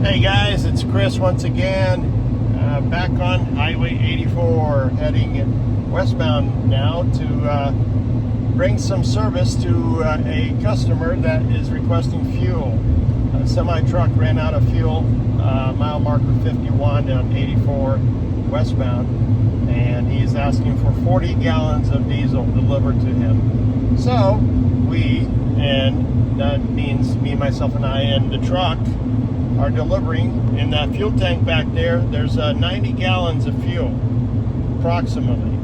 Hey guys, it's Chris once again, back on Highway 84, heading westbound now to bring some service to a customer that is requesting fuel. A semi-truck ran out of fuel, mile marker 51 on 84 westbound, and he's asking for 40 gallons of diesel delivered to him. So and that means me, myself, and I, and the truck are delivering. In that fuel tank back there, there's 90 gallons of fuel, approximately.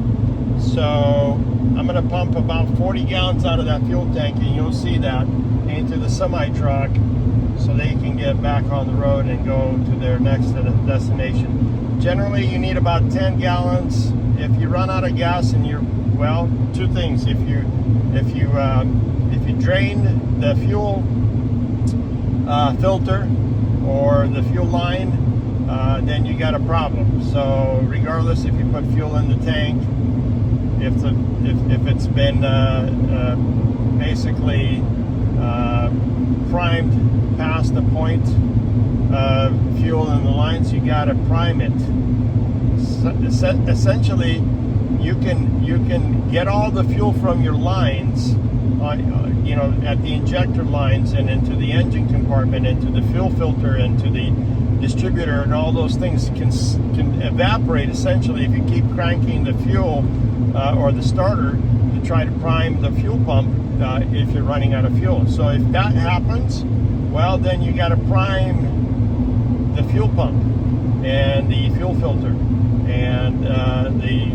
So I'm going to pump about 40 gallons out of that fuel tank, and you'll see that, into the semi-truck so they can get back on the road and go to their next destination. Generally, you need about 10 gallons. If you run out of gas and two things. If you drain the fuel filter or the fuel line, then you got a problem. So regardless if you put fuel in the tank, if it's been basically primed past the point of fuel in the lines, you got to prime it. Essentially, you can get all the fuel from your lines, at the injector lines and into the engine compartment, into the fuel filter, into the distributor, and all those things can evaporate essentially if you keep cranking the fuel or the starter to try to prime the fuel pump if you're running out of fuel. So if that happens, well, then you got to prime the fuel pump and the fuel filter and the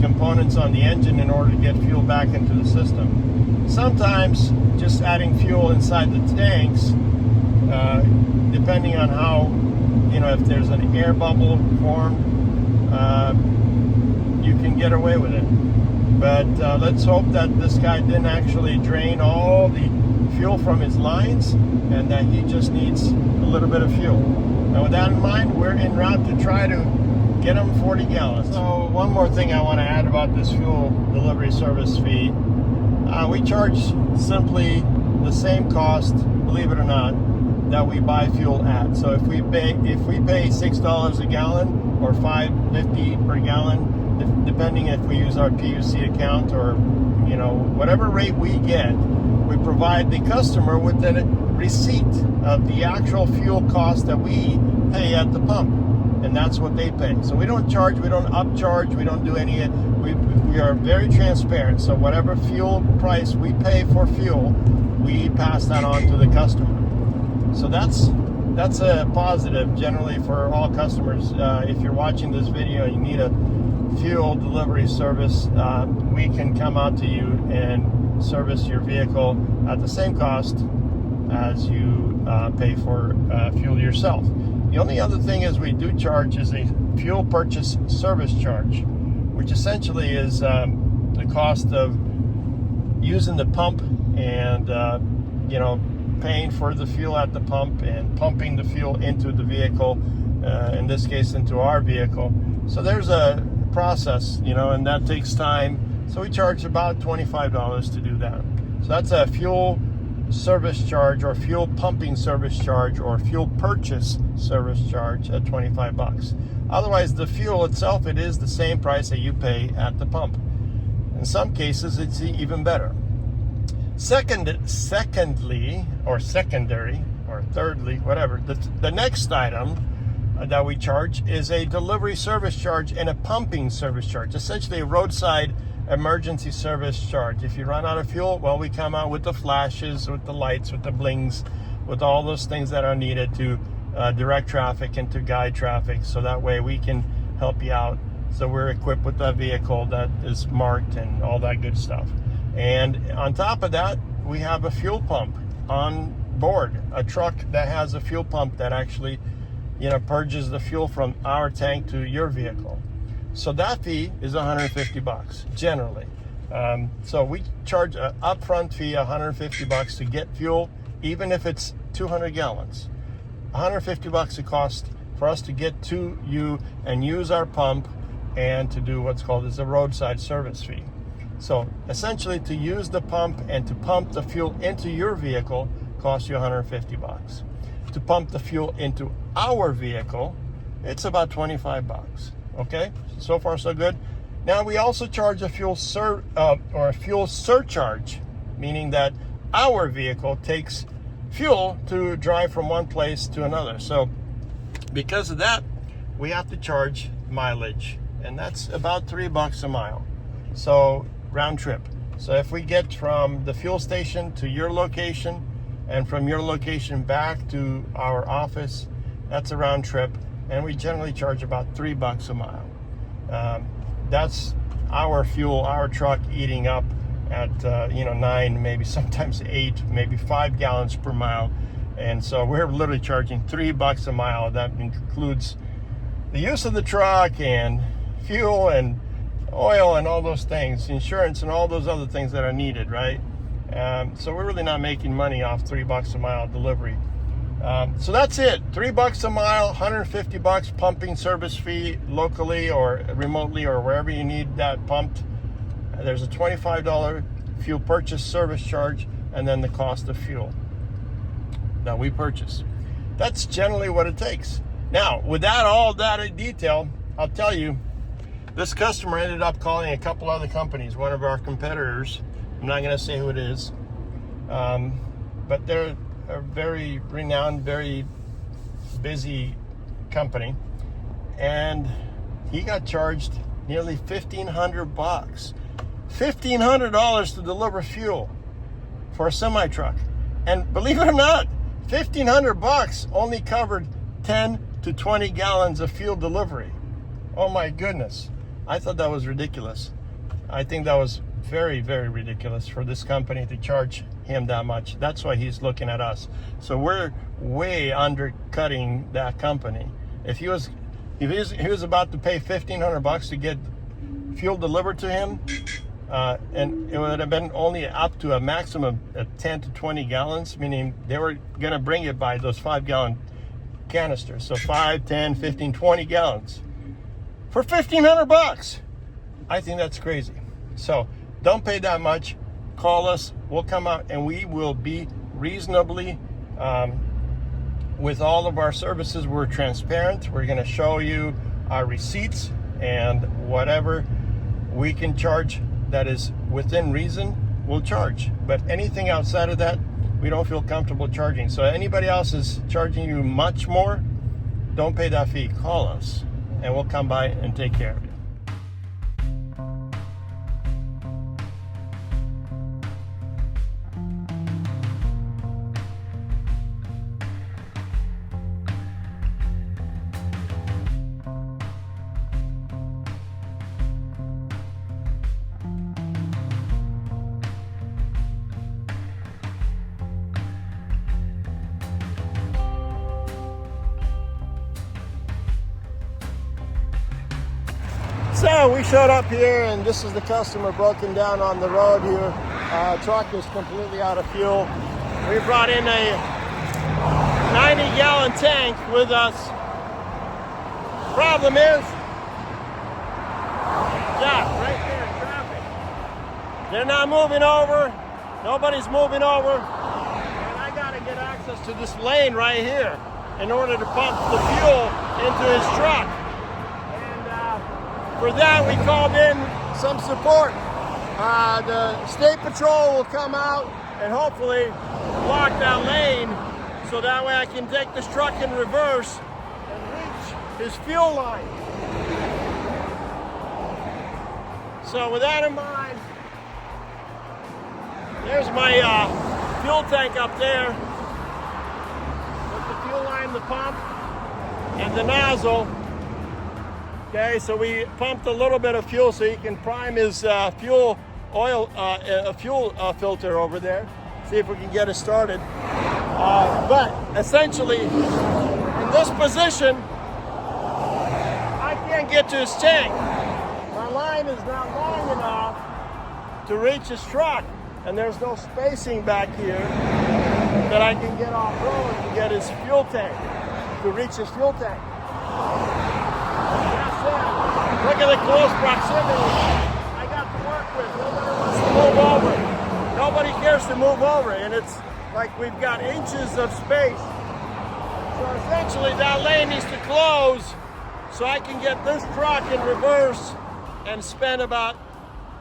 components on the engine in order to get fuel back into the system. Sometimes just adding fuel inside the tanks, depending on how, if there's an air bubble formed, you can get away with it. But let's hope that this guy didn't actually drain all the fuel from his lines and that he just needs a little bit of fuel. Now with that in mind, we're en route to try to get him 40 gallons. So one more thing I want to add about this fuel delivery service fee. We charge simply the same cost, believe it or not, that we buy fuel at. So if we pay $6 a gallon or $5.50 per gallon, depending if we use our PUC account or whatever rate we get, we provide the customer with a receipt of the actual fuel cost that we pay at the pump, and that's what they pay. So we don't charge, we don't upcharge, we don't do any. We are very transparent. So whatever fuel price we pay for fuel, we pass that on to the customer. So that's a positive generally for all customers. If you're watching this video and you need a fuel delivery service, we can come out to you and service your vehicle at the same cost as you pay for fuel yourself. The only other thing is we do charge is a fuel purchase service charge, which essentially is the cost of using the pump and paying for the fuel at the pump and pumping the fuel into the vehicle, in this case into our vehicle. So there's a process, and that takes time. So we charge about $25 to do that. So that's a fuel service charge or fuel pumping service charge or fuel purchase service charge at $25. Otherwise, the fuel itself, it is the same price that you pay at the pump. In some cases, it's even better. Secondly, or thirdly, whatever, the next item that we charge is a delivery service charge and a pumping service charge, essentially a roadside emergency service charge. If you run out of fuel, well, we come out with the flashes, with the lights, with the blings, with all those things that are needed to direct traffic and to guide traffic, so that way we can help you out. So we're equipped with a vehicle that is marked and all that good stuff. And on top of that, we have a fuel pump on board, a truck that has a fuel pump that actually purges the fuel from our tank to your vehicle. So that fee is $150 generally. So we charge an upfront fee, $150 to get fuel, even if it's 200 gallons. $150 it costs for us to get to you and use our pump and to do what's called as a roadside service fee. So essentially, to use the pump and to pump the fuel into your vehicle costs you $150. to pump the fuel into our vehicle, it's about 25 bucks. Okay, so far so good. Now we also charge a fuel surcharge, meaning that our vehicle takes fuel to drive from one place to another. So because of that, we have to charge mileage, and that's about $3 a mile. So round trip. So if we get from the fuel station to your location and from your location back to our office, that's a round trip, and we generally charge about $3 a mile. That's our fuel, our truck eating up at 9, maybe sometimes 8, maybe 5 gallons per mile. And so we're literally charging $3 a mile. That includes the use of the truck and fuel and oil and all those things, insurance and all those other things that are needed, right? So we're really not making money off $3 a mile delivery. So that's it. $3 a mile, 150 bucks pumping service fee locally or remotely or wherever you need that pumped. There's a $25 fuel purchase service charge, and then the cost of fuel that we purchase. That's generally what it takes. Now, without all that in detail, I'll tell you, this customer ended up calling a couple other companies, one of our competitors. I'm not going to say who it is, but they're a very renowned, very busy company, and he got charged nearly $1,500 bucks. $1,500 to deliver fuel for a semi-truck. And believe it or not, $1,500 bucks only covered 10 to 20 gallons of fuel delivery. Oh my goodness. I thought that was ridiculous. I think that was very, very ridiculous for this company to charge him that much. That's why he's looking at us. So we're way undercutting that company. If he was about to pay $1,500 bucks to get fuel delivered to him, and it would have been only up to a maximum of 10 to 20 gallons, meaning they were going to bring it by those 5-gallon canisters. So 5, 10, 15, 20 gallons for $1,500 bucks. I think that's crazy. So don't pay that much. Call us. We'll come out and we will be reasonably, with all of our services, we're transparent. We're going to show you our receipts, and whatever we can charge that is within reason, we'll charge. But anything outside of that, we don't feel comfortable charging. So anybody else is charging you much more, don't pay that fee. Call us and we'll come by and take care of you. So we showed up here, and this is the customer broken down on the road here. Truck is completely out of fuel. We brought in a 90-gallon tank with us. Problem is, right there, traffic. They're not moving over. Nobody's moving over. And I gotta get access to this lane right here in order to pump the fuel into his truck. For that, we called in some support. The state patrol will come out and hopefully block that lane so that way I can take this truck in reverse and reach his fuel line. So with that in mind, there's my fuel tank up there with the fuel line, the pump, and the nozzle. Okay, so we pumped a little bit of fuel so he can prime his fuel filter over there. See if we can get it started. But essentially, in this position, I can't get to his tank. My line is not long enough to reach his truck, and there's no spacing back here that I can get off road to get his fuel tank, to reach his fuel tank. Look at the close proximity I got to work with. Nobody wants to move over. Nobody cares to move over. And it's like we've got inches of space So essentially that lane needs to close so I can get this truck in reverse and spend about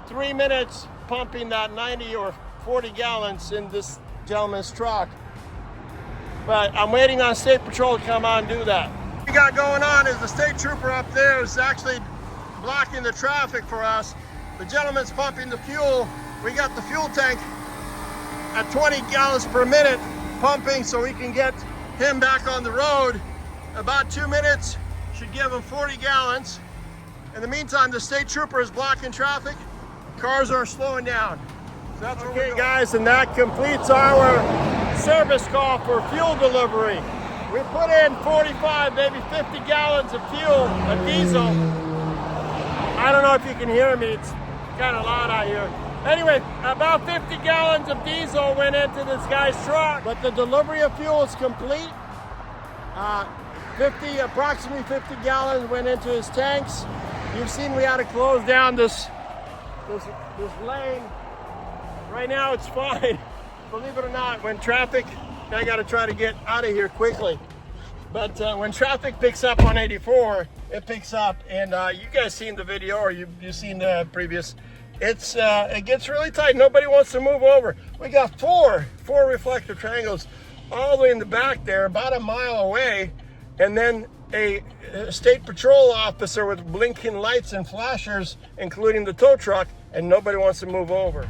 3 minutes pumping that 90 or 40 gallons in this gentleman's truck. But I'm waiting on State Patrol to come on and do that. What we got going on is the state trooper up there is actually blocking the traffic for us. The gentleman's pumping the fuel. We got the fuel tank at 20 gallons per minute pumping so we can get him back on the road. About 2 minutes should give him 40 gallons. In the meantime, the state trooper is blocking traffic. Cars are slowing down. So that's okay, guys, and that completes our service call for fuel delivery. We put in 45, maybe 50 gallons of fuel, a diesel. I don't know if you can hear me, it's kind of loud out here. Anyway, about 50 gallons of diesel went into this guy's truck, but the delivery of fuel is complete. Approximately 50 gallons went into his tanks. You've seen we had to close down this lane. Right now it's fine. Believe it or not, when traffic, I got to try to get out of here quickly. But when traffic picks up on 84, it picks up, and you guys seen the video, or you've seen the previous. It gets really tight. Nobody wants to move over. We got four reflective triangles all the way in the back there, about a mile away, and then a state patrol officer with blinking lights and flashers, including the tow truck, and nobody wants to move over.